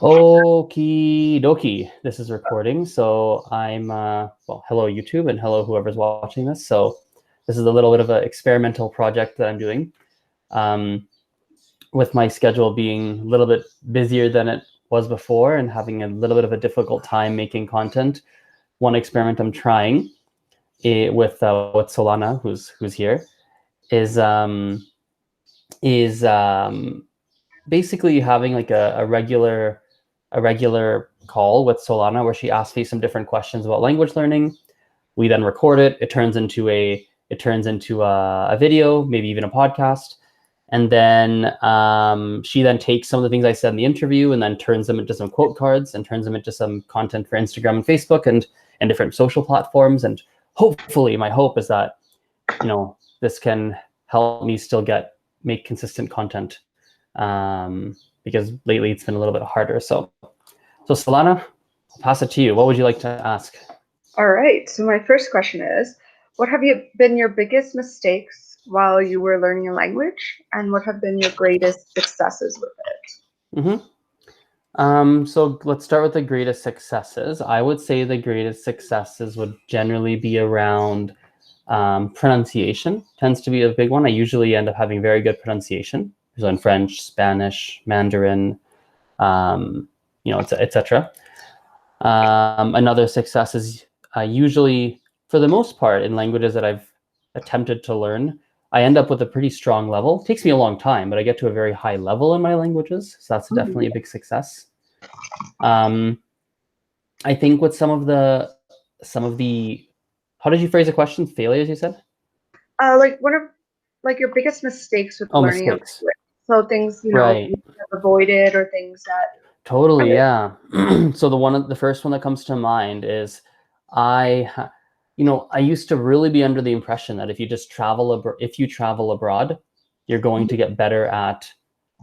Okie dokie. This is recording. So I'm, well, hello YouTube and hello whoever's watching this. So this is a little bit of an experimental project that I'm doing. With my schedule being a little bit busier than it was before and having a little bit of a difficult time making content. One experiment I'm trying with Solana, who's here, is basically having like a regular call with Solana where she asks me some different questions about language learning. We then record it. It turns into a video, maybe even a podcast. And then she then takes some of the things I said in the interview and then turns them into some quote cards and turns them into some content for Instagram and Facebook and different social platforms. And hopefully, my hope is that, this can help me still make consistent content, because lately it's been a little bit harder. So Solana, I'll pass it to you. What would you like to ask? All right. So my first question is, what have been your biggest mistakes while you were learning a language, and what have been your greatest successes with it? So let's start with the greatest successes. I would say the greatest successes would generally be around pronunciation. Tends to be a big one. I usually end up having very good pronunciation. So in French, Spanish, Mandarin, etc. Another success is usually, for the most part, in languages that I've attempted to learn, I end up with a pretty strong level. It takes me a long time, but I get to a very high level in my languages. So that's definitely a big success. I think with some of the, how did you phrase the question? Failures, you said? Like one of your biggest mistakes with learning mistakes. So things, Right. you have avoided or things that. Totally, yeah. So the first one that comes to mind is I used to really be under the impression that if you travel abroad, you're going to get better at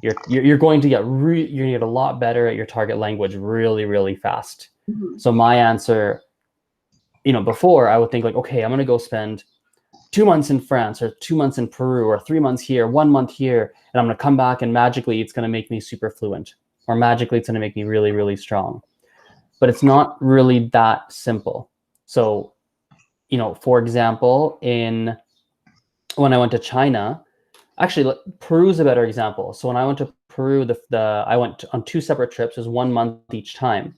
you're going to get a lot better at your target language really, really fast. Mm-hmm. So my answer, before I would think like, okay, I'm going to go spend 2 months in France or 2 months in Peru or 3 months here, 1 month here, and I'm going to come back and magically it's going to make me super fluent, or magically it's going to make me really, really strong. But it's not really that simple. So, for example, when I went to China, actually, Peru's a better example. So when I went to Peru, I went on 2 separate trips. It was 1 month each time.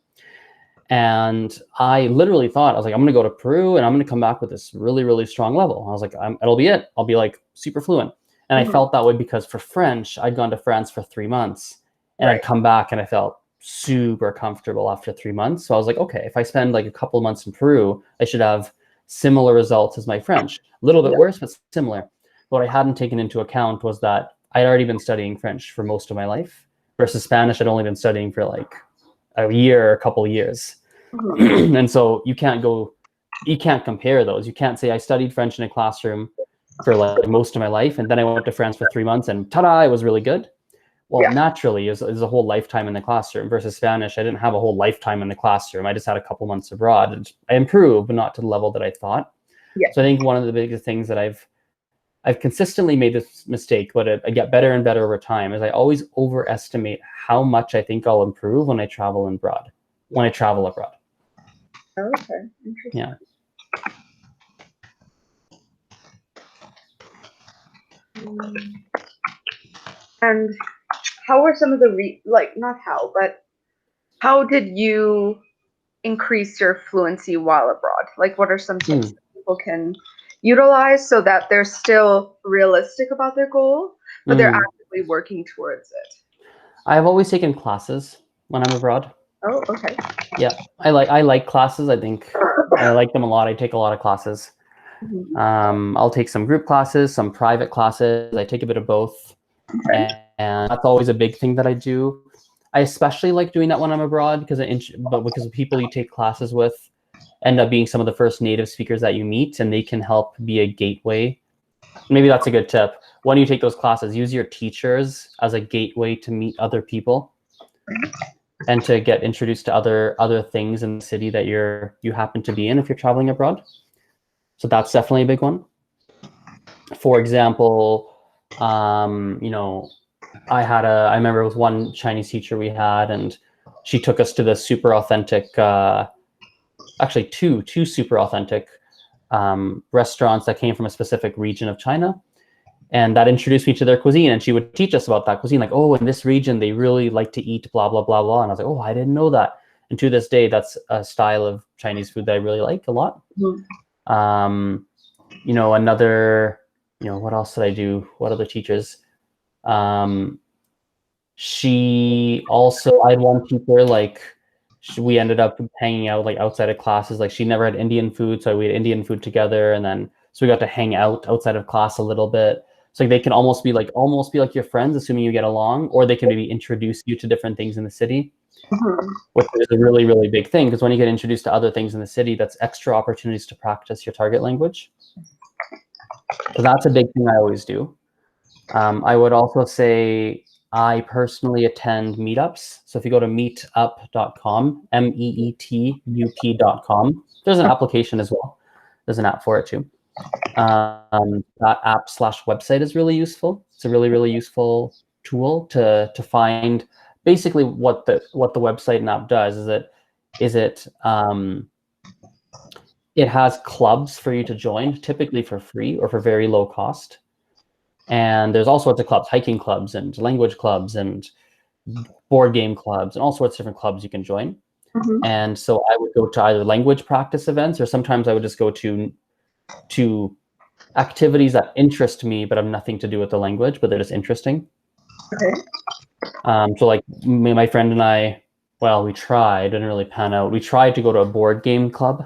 And I literally thought, I was like, I'm going to go to Peru and I'm going to come back with this really, really strong level. I was like, it'll be it. I'll be like super fluent. And I felt that way because for French, I'd gone to France for 3 months and I'd come back and I felt super comfortable after 3 months. So I was like, okay, if I spend like a couple of months in Peru, I should have similar results as my French. A little bit worse, but similar. What I hadn't taken into account was that I'd already been studying French for most of my life versus Spanish. I'd only been studying for like a year or a couple of years. And so you can't compare those. You can't say I studied French in a classroom for like most of my life and then I went to France for 3 months and ta-da, it was really good. Well, naturally is a whole lifetime in the classroom versus Spanish. I didn't have a whole lifetime in the classroom. I just had a couple months abroad and I improved, but not to the level that I thought. So I think one of the biggest things that I've consistently made this mistake, but I get better and better over time, is I always overestimate how much I think I'll improve when I travel abroad. Okay, interesting. Yeah. And how were some of the how did you increase your fluency while abroad? Like, what are some tips that people can utilize so that they're still realistic about their goal, but they're actively working towards it? I've always taken classes when I'm abroad. Oh, okay. Yeah, I like classes. I think I like them a lot. I take a lot of classes. I'll take some group classes, some private classes. I take a bit of both. And that's always a big thing that I do. I especially like doing that when I'm abroad because the people you take classes with end up being some of the first native speakers that you meet, and they can help be a gateway. Maybe that's a good tip. When you take those classes, use your teachers as a gateway to meet other people and to get introduced to other things in the city that you happen to be in if you're traveling abroad. So that's definitely a big one. For example, I remember with one Chinese teacher we had, and she took us to the super authentic, actually two super authentic restaurants that came from a specific region of China. And that introduced me to their cuisine. And she would teach us about that cuisine. Like, oh, in this region, they really like to eat blah, blah, blah, blah. And I was like, oh, I didn't know that. And to this day, that's a style of Chinese food that I really like a lot. Mm-hmm. You know, another, you know, what else did I do? What other teachers? She also, I had one teacher, like, we ended up hanging out like outside of classes. Like, she never had Indian food, so we had Indian food together. And then, so we got to hang out outside of class a little bit. So like, they can almost be like your friends, assuming you get along, or they can maybe introduce you to different things in the city, mm-hmm. which is a really, really big thing. Because when you get introduced to other things in the city, that's extra opportunities to practice your target language. So that's a big thing I always do. I would also say I personally attend meetups. So if you go to meetup.com, meetup.com, there's an application as well. There's an app for it too. That app/website is really useful. It's a really, really useful tool to find basically what the website and app does is it has clubs for you to join, typically for free or for very low cost. And there's all sorts of clubs, hiking clubs and language clubs and board game clubs and all sorts of different clubs you can join. Mm-hmm. And so I would go to either language practice events, or sometimes I would just go to activities that interest me but have nothing to do with the language, but they're just interesting. Okay. So like my friend and I, well, we tried, didn't really pan out. We tried to go to a board game club,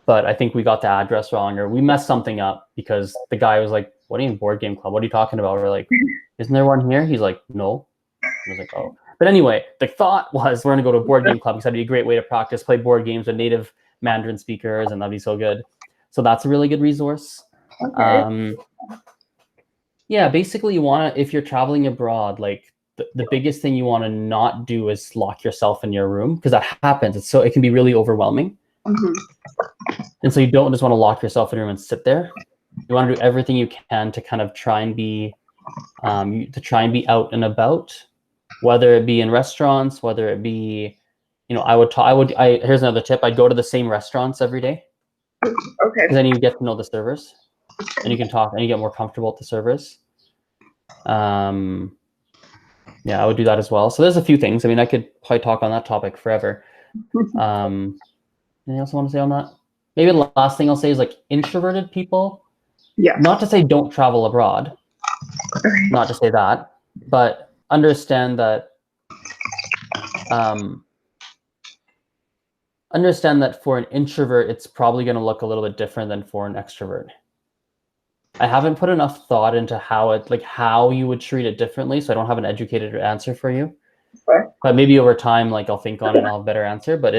but I think we got the address wrong, or we messed something up, because the guy was like, what do you mean board game club? What are you talking about? We're like, isn't there one here? He's like, no. I was like, oh. But anyway, the thought was we're going to go to a board game club because that'd be a great way to practice, play board games with native Mandarin speakers, and that'd be so good. So that's a really good resource. Okay. Yeah, basically you want to, if you're traveling abroad, like the biggest thing you want to not do is lock yourself in your room, because that happens. It can be really overwhelming. Mm-hmm. And so you don't just want to lock yourself in a room and sit there. You want to do everything you can to kind of try and be out and about, whether it be in restaurants, whether it be, you know, here's another tip. I'd go to the same restaurants every day. Okay. Because then you get to know the servers, and you can talk, and you get more comfortable with the servers. Yeah, I would do that as well. So there's a few things. I mean, I could probably talk on that topic forever. Anything else I want to say on that? Maybe the last thing I'll say is, like, introverted people. Yeah. Not to say don't travel abroad. Not to say that, but understand that for an introvert, it's probably going to look a little bit different than for an extrovert. I haven't put enough thought into how you would treat it differently, so I don't have an educated answer for you. Okay. But maybe over time, like, I'll think on it and I'll have a better answer. But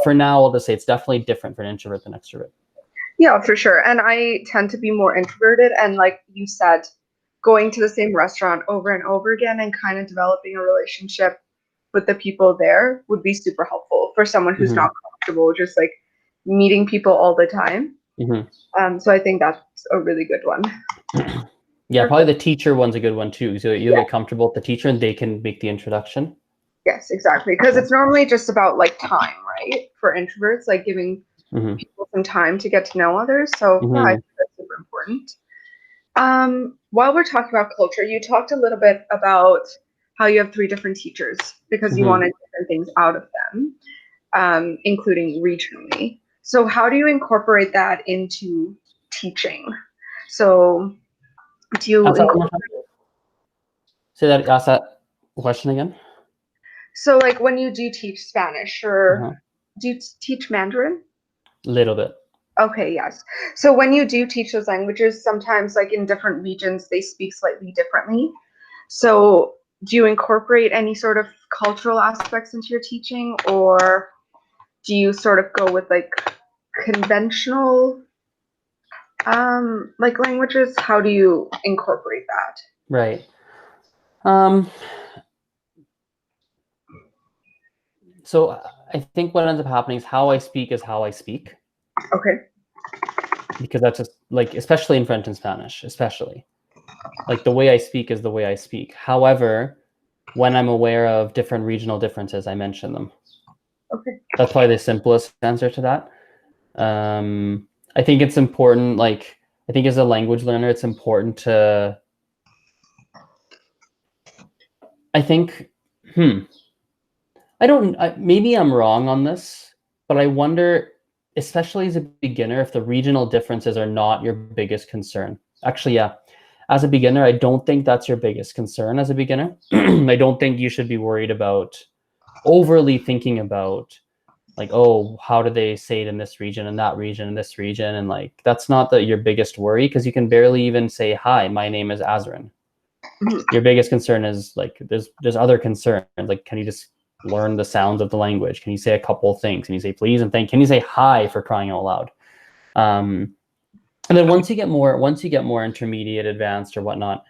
for now, I'll just say it's definitely different for an introvert than extrovert. Yeah, for sure. And I tend to be more introverted. And like you said, going to the same restaurant over and over again and kind of developing a relationship with the people there would be super helpful for someone who's mm-hmm. not comfortable just like meeting people all the time. Mm-hmm. So I think that's a really good one. Yeah, probably the teacher one's a good one too. So you get comfortable with the teacher and they can make the introduction. Yes, exactly. Because it's normally just about like time, right? For introverts, like giving mm-hmm. people some time to get to know others. So mm-hmm. I think that's super important. While we're talking about culture, you talked a little bit about how you have 3 different teachers because mm-hmm. you wanted different things out of them, including regionally. So how do you incorporate that into teaching? So do you ask that question again? So like when you do teach Spanish, or uh-huh. do you teach Mandarin? A little bit. Okay, yes. So when you do teach those languages, sometimes like in different regions, they speak slightly differently. So do you incorporate any sort of cultural aspects into your teaching, or do you sort of go with like conventional like languages? How do you incorporate that? Right. So I think what ends up happening is how I speak is how I speak. Okay. Because that's just like, especially in French and Spanish, especially like the way I speak is the way I speak. However, when I'm aware of different regional differences, I mention them. Okay. That's probably the simplest answer to that. I think it's important, like, I think as a language learner, it's important to, I think, maybe I'm wrong on this, but I wonder, especially as a beginner, if the regional differences are not your biggest concern. Actually, yeah. As a beginner, I don't think that's your biggest concern as a beginner. I don't think you should be worried about overly thinking about, like, oh, how do they say it in this region and that region and this region? And like, that's not your biggest worry, because you can barely even say, hi, my name is Azren. Your biggest concern is like, there's other concerns. Like, can you just learn the sounds of the language? Can you say a couple of things? Can you say please and thank? Can you say hi, for crying out loud? And then once you get more intermediate, advanced, or whatnot,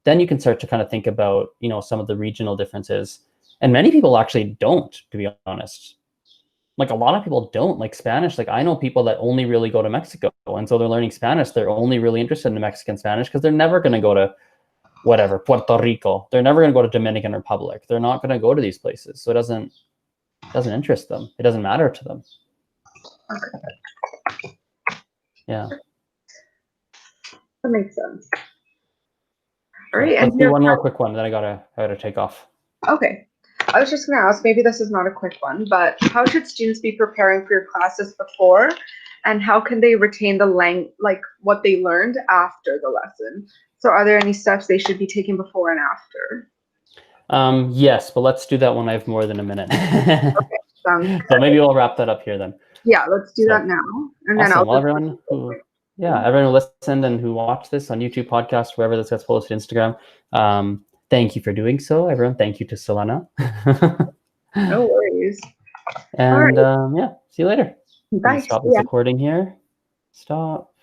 then you can start to kind of think about, some of the regional differences. And many people actually don't, to be honest. Like, a lot of people don't like Spanish. Like, I know people that only really go to Mexico, and so they're learning Spanish. They're only really interested in Mexican Spanish because they're never going to go to whatever, Puerto Rico. They're never going to go to Dominican Republic. They're not going to go to these places. So it doesn't interest them. It doesn't matter to them. Yeah. That makes sense. All right. Let's do one more quick one, then I gotta take off. Okay. I was just going to ask, maybe this is not a quick one, but how should students be preparing for your classes before, and how can they retain what they learned after the lesson? So are there any steps they should be taking before and after? Yes, but let's do that when I have more than a minute. Okay. So maybe we'll wrap that up here then. Yeah, let's do that now. And awesome. then Well, everyone who listened and who watched this on YouTube, podcast, wherever this gets posted, Instagram, thank you for doing so, everyone. Thank you to Selena. No worries. And yeah, see you later. Bye. Stop this recording here. Stop.